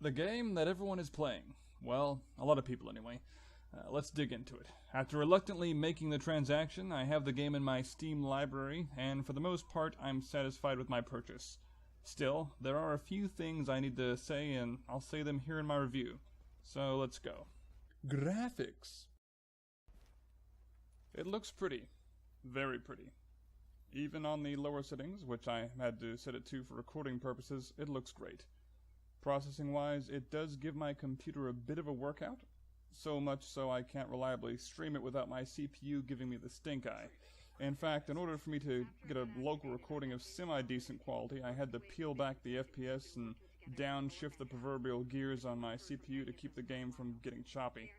The game that everyone is playing. Well, a lot of people anyway. Let's dig into it. After reluctantly making the transaction, I have the game in my Steam library, and for the most part, I'm satisfied with my purchase. Still, there are a few things I need to say, and I'll say them here in my review. So let's go. Graphics. It looks pretty. Very pretty. Even on the lower settings, which I had to set it to for recording purposes, it looks great. Processing-wise, it does give my computer a bit of a workout, so much so I can't reliably stream it without my CPU giving me the stink eye. In fact, in order for me to get a local recording of semi-decent quality, I had to peel back the FPS and downshift the proverbial gears on my CPU to keep the game from getting choppy.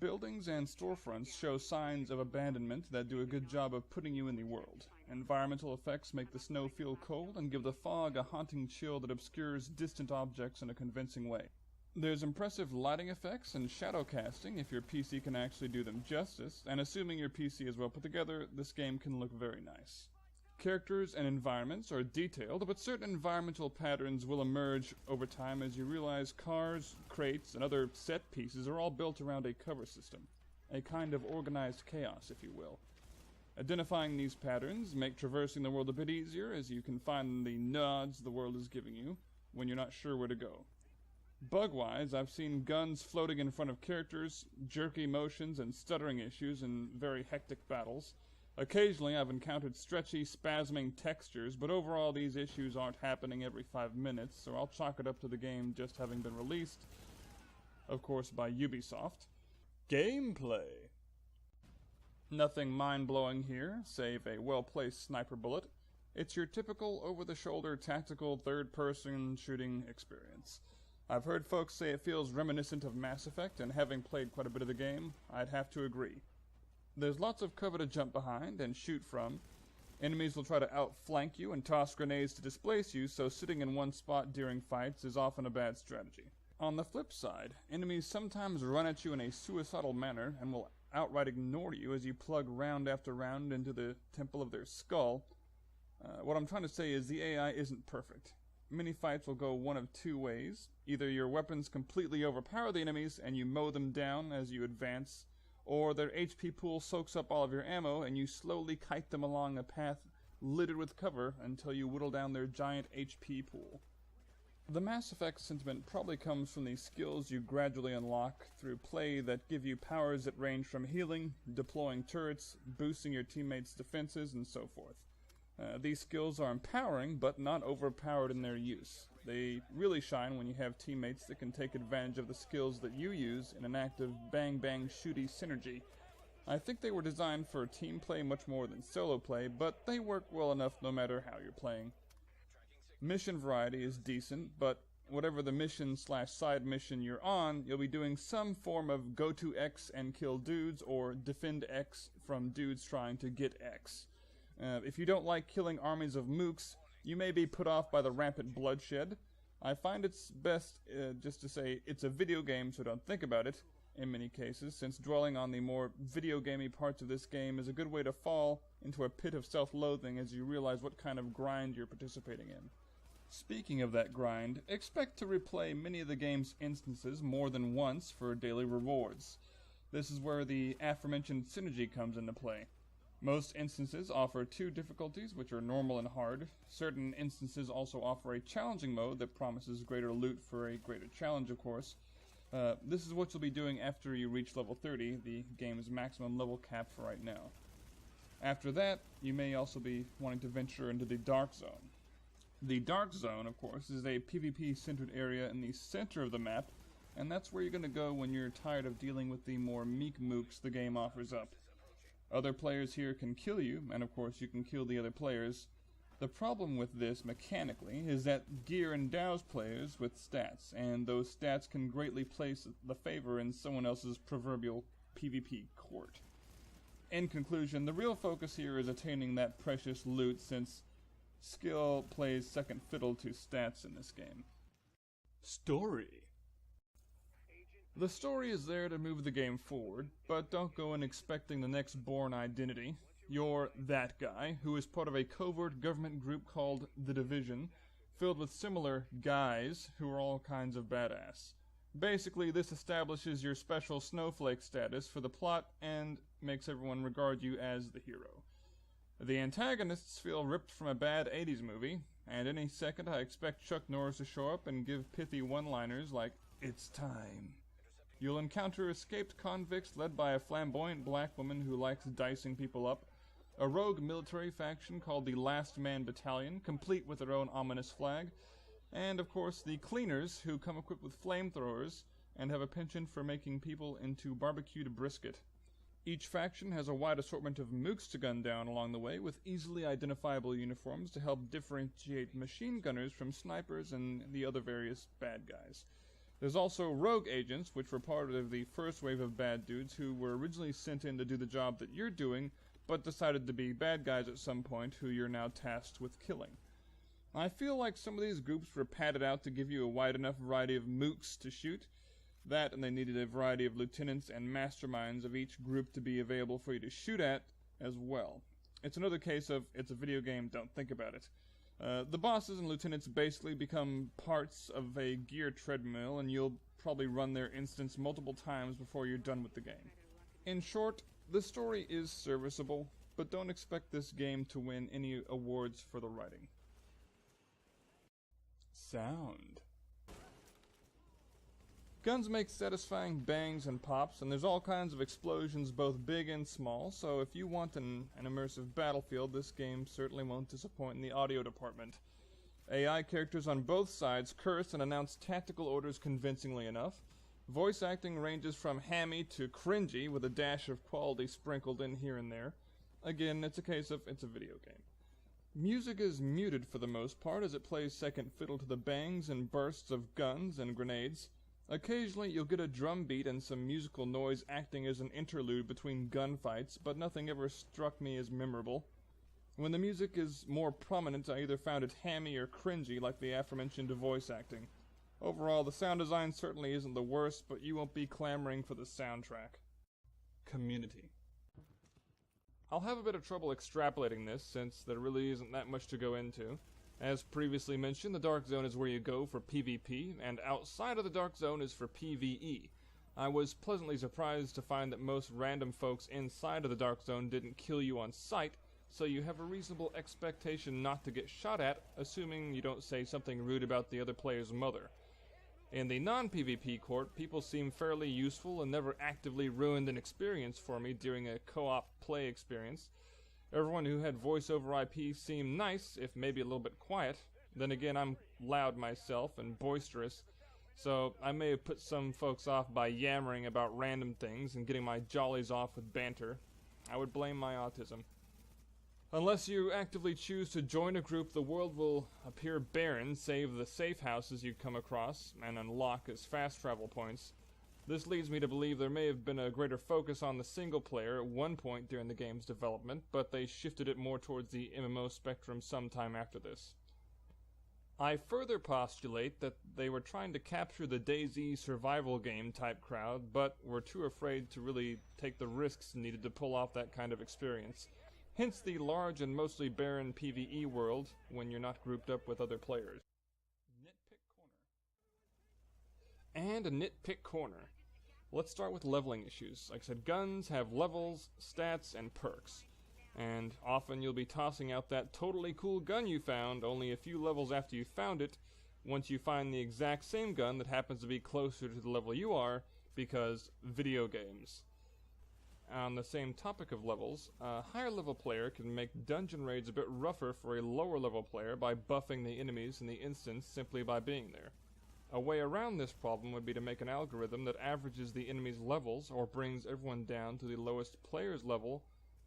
Buildings and storefronts show signs of abandonment that do a good job of putting you in the world. Environmental effects make the snow feel cold and give the fog a haunting chill that obscures distant objects in a convincing way. There's impressive lighting effects and shadow casting if your PC can actually do them justice, and assuming your PC is well put together, this game can look very nice. Characters and environments are detailed, but certain environmental patterns will emerge over time as you realize cars, crates, and other set pieces are all built around a cover system. A kind of organized chaos, if you will. Identifying these patterns make traversing the world a bit easier, as you can find the nods the world is giving you when you're not sure where to go. Bug-wise, I've seen guns floating in front of characters, jerky motions, and stuttering issues in very hectic battles. Occasionally, I've encountered stretchy, spasming textures, but overall these issues aren't happening every 5 minutes, so I'll chalk it up to the game just having been released, of course, by Ubisoft. Gameplay. Nothing mind-blowing here, save a well-placed sniper bullet. It's your typical over-the-shoulder tactical third-person shooting experience. I've heard folks say it feels reminiscent of Mass Effect, and having played quite a bit of the game, I'd have to agree. There's lots of cover to jump behind and shoot from. Enemies will try to outflank you and toss grenades to displace you, so sitting in one spot during fights is often a bad strategy. On the flip side, enemies sometimes run at you in a suicidal manner and will outright ignore you as you plug round after round into the temple of their skull. What I'm trying to say is the AI isn't perfect. Many fights will go one of two ways. Either your weapons completely overpower the enemies and you mow them down as you advance, or their HP pool soaks up all of your ammo and you slowly kite them along a path littered with cover until you whittle down their giant HP pool. The Mass Effect sentiment probably comes from the skills you gradually unlock through play that give you powers that range from healing, deploying turrets, boosting your teammates' defenses, and so forth. These skills are empowering, but not overpowered in their use. They really shine when you have teammates that can take advantage of the skills that you use in an act of bang-bang-shooty synergy. I think they were designed for team play much more than solo play, but they work well enough no matter how you're playing. Mission variety is decent, but whatever the mission/side mission you're on, you'll be doing some form of go to X and kill dudes, or defend X from dudes trying to get X. If you don't like killing armies of mooks, you may be put off by the rampant bloodshed. I find it's best just to say it's a video game, so don't think about it, in many cases, since dwelling on the more video gamey parts of this game is a good way to fall into a pit of self-loathing as you realize what kind of grind you're participating in. Speaking of that grind, expect to replay many of the game's instances more than once for daily rewards. This is where the aforementioned synergy comes into play. Most instances offer two difficulties, which are normal and hard. Certain instances also offer a challenging mode that promises greater loot for a greater challenge, of course. This is what you'll be doing after you reach level 30, the game's maximum level cap for right now. After that, you may also be wanting to venture into the Dark Zone. The Dark Zone, of course, is a PvP-centered area in the center of the map, and that's where you're going to go when you're tired of dealing with the more meek mooks the game offers up. Other players here can kill you, and of course you can kill the other players. The problem with this, mechanically, is that gear endows players with stats, and those stats can greatly place the favor in someone else's proverbial PvP court. In conclusion, the real focus here is attaining that precious loot, since skill plays second fiddle to stats in this game. Story. The story is there to move the game forward, but don't go in expecting the next Bourne Identity. You're that guy, who is part of a covert government group called The Division, filled with similar guys who are all kinds of badass. Basically, this establishes your special snowflake status for the plot and makes everyone regard you as the hero. The antagonists feel ripped from a bad 80s movie, and any second I expect Chuck Norris to show up and give pithy one-liners like, "It's time." You'll encounter escaped convicts led by a flamboyant black woman who likes dicing people up, a rogue military faction called the Last Man Battalion, complete with their own ominous flag, and of course the Cleaners, who come equipped with flamethrowers and have a penchant for making people into barbecued brisket. Each faction has a wide assortment of mooks to gun down along the way, with easily identifiable uniforms to help differentiate machine gunners from snipers and the other various bad guys. There's also rogue agents, which were part of the first wave of bad dudes who were originally sent in to do the job that you're doing, but decided to be bad guys at some point who you're now tasked with killing. I feel like some of these groups were padded out to give you a wide enough variety of mooks to shoot. That, and they needed a variety of lieutenants and masterminds of each group to be available for you to shoot at as well. It's another case of, it's a video game, don't think about it. The bosses and lieutenants basically become parts of a gear treadmill, and you'll probably run their instance multiple times before you're done with the game. In short, the story is serviceable, but don't expect this game to win any awards for the writing. Sound. Guns make satisfying bangs and pops, and there's all kinds of explosions both big and small, so if you want an immersive battlefield, this game certainly won't disappoint in the audio department. AI characters on both sides curse and announce tactical orders convincingly enough. Voice acting ranges from hammy to cringy, with a dash of quality sprinkled in here and there. Again, it's a case of, it's a video game. Music is muted for the most part, as it plays second fiddle to the bangs and bursts of guns and grenades. Occasionally you'll get a drum beat and some musical noise acting as an interlude between gunfights, but nothing ever struck me as memorable. When the music is more prominent, I either found it hammy or cringy, like the aforementioned voice acting. Overall, the sound design certainly isn't the worst, but you won't be clamoring for the soundtrack. Community. I'll have a bit of trouble extrapolating this, since there really isn't that much to go into. As previously mentioned, the Dark Zone is where you go for PvP, and outside of the Dark Zone is for PvE. I was pleasantly surprised to find that most random folks inside of the Dark Zone didn't kill you on sight, so you have a reasonable expectation not to get shot at, assuming you don't say something rude about the other player's mother. In the non-PvP court, people seem fairly useful and never actively ruined an experience for me during a co-op play experience. Everyone who had voice over IP seemed nice, if maybe a little bit quiet. Then again, I'm loud myself and boisterous, so I may have put some folks off by yammering about random things and getting my jollies off with banter. I would blame my autism. Unless you actively choose to join a group, the world will appear barren, save the safe houses you come across and unlock as fast travel points. This leads me to believe there may have been a greater focus on the single player at one point during the game's development, but they shifted it more towards the MMO spectrum sometime after this. I further postulate that they were trying to capture the DayZ survival game type crowd, but were too afraid to really take the risks needed to pull off that kind of experience. Hence the large and mostly barren PvE world when you're not grouped up with other players. Nitpick Corner. And a nitpick corner. Let's start with leveling issues. Like I said, guns have levels, stats, and perks. And often you'll be tossing out that totally cool gun you found only a few levels after you found it, once you find the exact same gun that happens to be closer to the level you are, because video games. On the same topic of levels, a higher level player can make dungeon raids a bit rougher for a lower level player by buffing the enemies in the instance simply by being there. A way around this problem would be to make an algorithm that averages the enemy's levels or brings everyone down to the lowest player's level,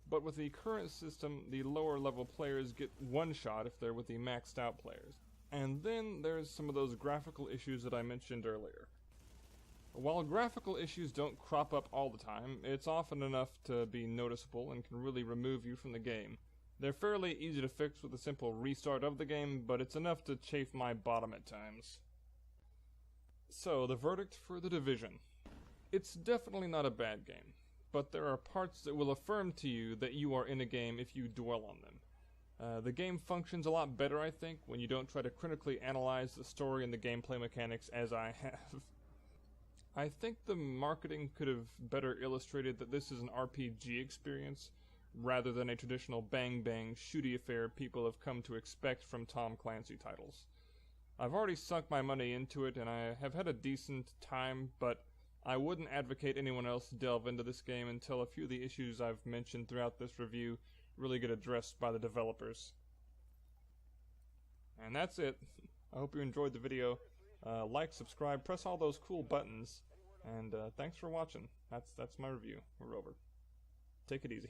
but with the current system, the lower level players get one shot if they're with the maxed out players. And then there's some of those graphical issues that I mentioned earlier. While graphical issues don't crop up all the time, it's often enough to be noticeable and can really remove you from the game. They're fairly easy to fix with a simple restart of the game, but it's enough to chafe my bottom at times. So, the verdict for The Division. It's definitely not a bad game, but there are parts that will affirm to you that you are in a game if you dwell on them. The game functions a lot better, I think, when you don't try to critically analyze the story and the gameplay mechanics as I have. I think the marketing could have better illustrated that this is an RPG experience, rather than a traditional bang-bang shooty affair people have come to expect from Tom Clancy titles. I've already sunk my money into it, and I have had a decent time, but I wouldn't advocate anyone else delve into this game until a few of the issues I've mentioned throughout this review really get addressed by the developers. And that's it. I hope you enjoyed the video. Like, subscribe, press all those cool buttons, and thanks for watching. That's my review. We're over. Take it easy.